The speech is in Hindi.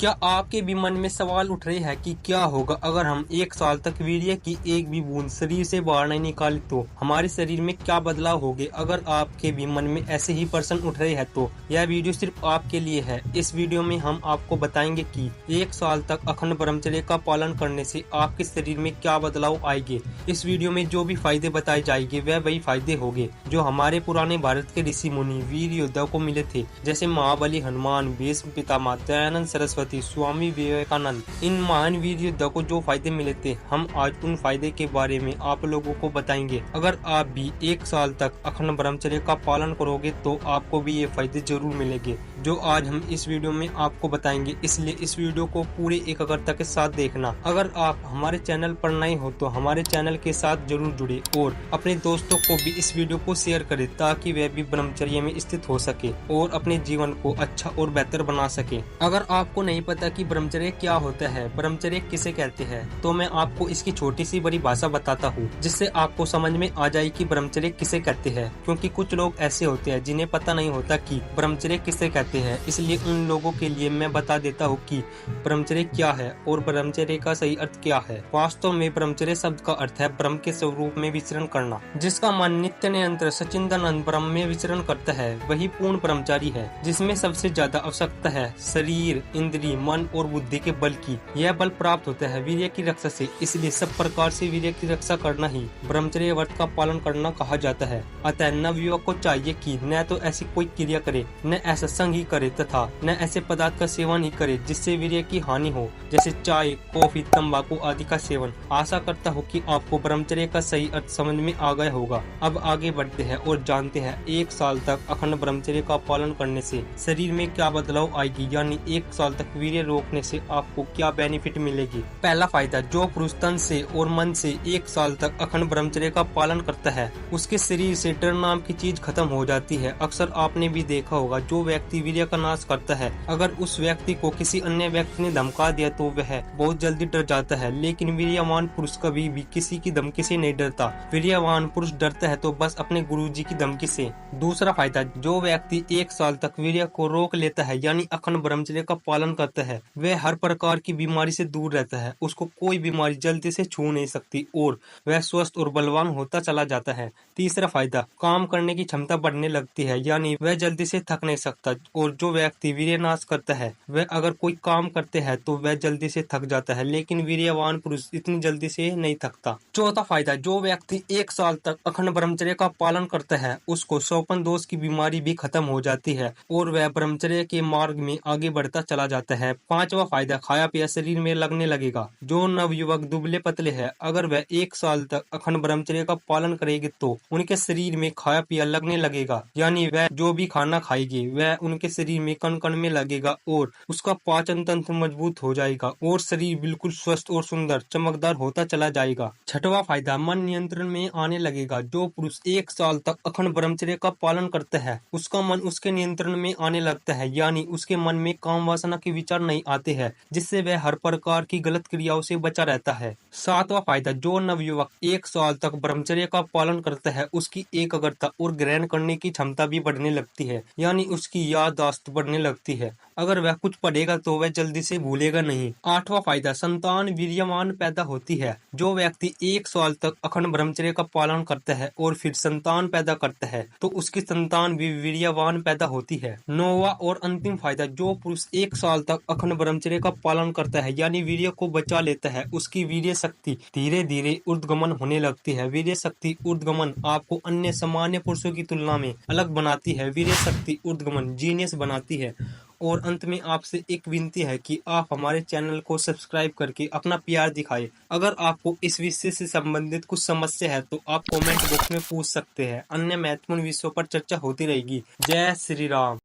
क्या आपके भी मन में सवाल उठ रहे हैं कि क्या होगा अगर हम 1 साल तक वीर्य की एक भी बूंद शरीर से बाहर नहीं निकाले तो हमारे शरीर में क्या बदलाव होंगे। अगर आपके भी मन में ऐसे ही प्रश्न उठ रहे हैं तो यह वीडियो सिर्फ आपके लिए है। इस वीडियो में हम आपको बताएंगे कि 1 साल तक अखंड ब्रह्मचर्य का पालन करने से आपके शरीर में क्या बदलाव आएंगे। इस वीडियो में जो भी फायदे बताए जाएंगे वह वही फायदे होंगे जो हमारे पुराने भारत के ऋषि मुनि वीर योद्धा को मिले थे, जैसे महाबली, हनुमान, भीष्म पितामह, दयानंद सरस्वती, स्वामी विवेकानंद। इन महान वीर योद्धा को जो फायदे मिले थे, हम आज उन फायदे के बारे में आप लोगों को बताएंगे। अगर आप भी 1 साल तक अखंड ब्रह्मचर्य का पालन करोगे तो आपको भी ये फायदे जरूर मिलेंगे जो आज हम इस वीडियो में आपको बताएंगे। इसलिए इस वीडियो को पूरे एकाग्रता के साथ देखना। अगर आप हमारे चैनल पर नए हो तो हमारे चैनल के साथ जरूर जुड़े और अपने दोस्तों को भी इस वीडियो को शेयर करें ताकि वे भी ब्रह्मचर्य में स्थित हो सके और अपने जीवन को अच्छा और बेहतर बना सके। अगर आपको नहीं पता कि ब्रह्मचर्य क्या होता है, ब्रह्मचर्य किसे कहते हैं, तो मैं आपको इसकी छोटी सी बड़ी भाषा बताता हूँ जिससे आपको समझ में आ जाए कि ब्रह्मचर्य किसे कहते हैं। क्योंकि कुछ लोग ऐसे होते हैं जिन्हें पता नहीं होता कि ब्रह्मचर्य किसे कहते हैं, इसलिए उन लोगों के लिए मैं बता देता हूँ कि ब्रह्मचर्य क्या है और ब्रह्मचर्य का सही अर्थ क्या है। वास्तव में ब्रह्मचर्य शब्द का अर्थ है ब्रह्म के स्वरूप में विचरण करना। जिसका मन नित्य निरंतर सच्चिदानंद ब्रह्म में विचरण करता है वही पूर्ण ब्रह्मचारी है, जिसमें सबसे ज्यादा आवश्यकता है शरीर, इंद्रिय, मन और बुद्धि के बल की। यह बल प्राप्त होता है वीर्य की रक्षा से, इसलिए सब प्रकार से वीर्य की रक्षा करना ही ब्रह्मचर्य व्रत का पालन करना कहा जाता है। अतः नवयुवक को चाहिए कि न तो ऐसी कोई क्रिया करे, न ऐसा संग ही करे तथा न ऐसे पदार्थ का सेवन ही करे जिससे वीर्य की हानि हो, जैसे चाय, कॉफी, तंबाकू आदि का सेवन। आशा करता हूँ कि आपको ब्रह्मचर्य का सही अर्थ समझ में आ गया होगा। अब आगे बढ़ते हैं और जानते हैं 1 साल तक अखंड ब्रह्मचर्य का पालन करने से शरीर में क्या बदलाव आएगी, यानी 1 साल तक वीर्य रोकने से आपको क्या बेनिफिट मिलेगी। पहला फायदा, जो पुरुष तन से और मन से 1 साल तक अखंड ब्रह्मचर्य का पालन करता है उसके शरीर से डर नाम की चीज खत्म हो जाती है। अक्सर आपने भी देखा होगा जो व्यक्ति वीर्य का नाश करता है, अगर उस व्यक्ति को किसी अन्य व्यक्ति ने धमका दिया तो वह बहुत जल्दी डर जाता है, लेकिन वीर्यवान पुरुष कभी भी किसी की धमकी से नहीं डरता। वीर्यवान पुरुष डरता है तो बस अपने गुरुजी की धमकी से। दूसरा फायदा, जो व्यक्ति 1 साल तक वीर्य को रोक लेता है यानी अखंड ब्रह्मचर्य का पालन करता है वह हर प्रकार की बीमारी से दूर रहता है। उसको कोई बीमारी जल्दी से छू नहीं सकती और वह स्वस्थ और बलवान होता चला जाता है। तीसरा फायदा, काम करने की क्षमता बढ़ने लगती है, यानी वह जल्दी से थक नहीं सकता। और जो व्यक्ति वीर्य नाश करता है वह अगर कोई काम करते हैं तो वह जल्दी से थक जाता है, लेकिन वीर्यवान पुरुष इतनी जल्दी से नहीं थकता। चौथा फायदा, जो व्यक्ति 1 साल तक अखंड ब्रह्मचर्य का पालन करता है उसको शोपन दोष की बीमारी भी खत्म हो जाती है और वह ब्रह्मचर्य के मार्ग में आगे बढ़ता चला जाता है। पांचवा फायदा, खाया पिया शरीर में लगने लगेगा। जो नवयुवक दुबले पतले है अगर वह 1 साल तक अखंड ब्रह्मचर्य का पालन करेंगे तो उनके शरीर में खाया पिया लगने लगेगा, यानी वह जो भी खाना खाएगी वह उनके शरीर में कण कण में लगेगा और उसका पाचन तंत्र मजबूत हो जाएगा और शरीर बिल्कुल स्वस्थ और सुंदर चमकदार होता चला जाएगा। छठवां फायदा, मन नियंत्रण में आने लगेगा। जो पुरुष 1 साल तक अखंड ब्रह्मचर्य का पालन करता है उसका मन उसके नियंत्रण में आने लगता है, यानी उसके मन में काम वासना के विचार नहीं आते हैं, जिससे वह हर प्रकार की गलत क्रियाओं से बचा रहता है। सातवां फायदा, जो नवयुवक 1 साल तक ब्रह्मचर्य का पालन करता है उसकी एकाग्रता और ग्रहण करने की क्षमता भी बढ़ने लगती है, यानी उसकी याददाश्त बढ़ने लगती है। अगर वह कुछ पढ़ेगा तो वह जल्दी से भूलेगा नहीं। आठवां फायदा, संतान वीर्यवान पैदा होती है। जो व्यक्ति 1 साल तक अखंड ब्रह्मचर्य का पालन करता है और फिर संतान पैदा करता है तो उसकी संतान भी वीर्यवान पैदा होती है। नौवां और अंतिम फायदा, जो पुरुष 1 साल तक अखंड ब्रह्मचर्य का पालन करता है यानी वीर्य को बचा लेता है उसकी वीर्य शक्ति धीरे धीरे ऊर्ध्वगमन होने लगती है। वीर्य शक्ति ऊर्ध्वगमन आपको अन्य सामान्य पुरुषों की तुलना में अलग बनाती है। वीर्य शक्ति ऊर्ध्वगमन जीनियस बनाती है। और अंत में आपसे एक विनती है कि आप हमारे चैनल को सब्सक्राइब करके अपना प्यार दिखाएं। अगर आपको इस विषय से संबंधित कुछ समस्या है तो आप कमेंट बॉक्स में पूछ सकते हैं। अन्य महत्वपूर्ण विषयों पर चर्चा होती रहेगी। जय श्री राम।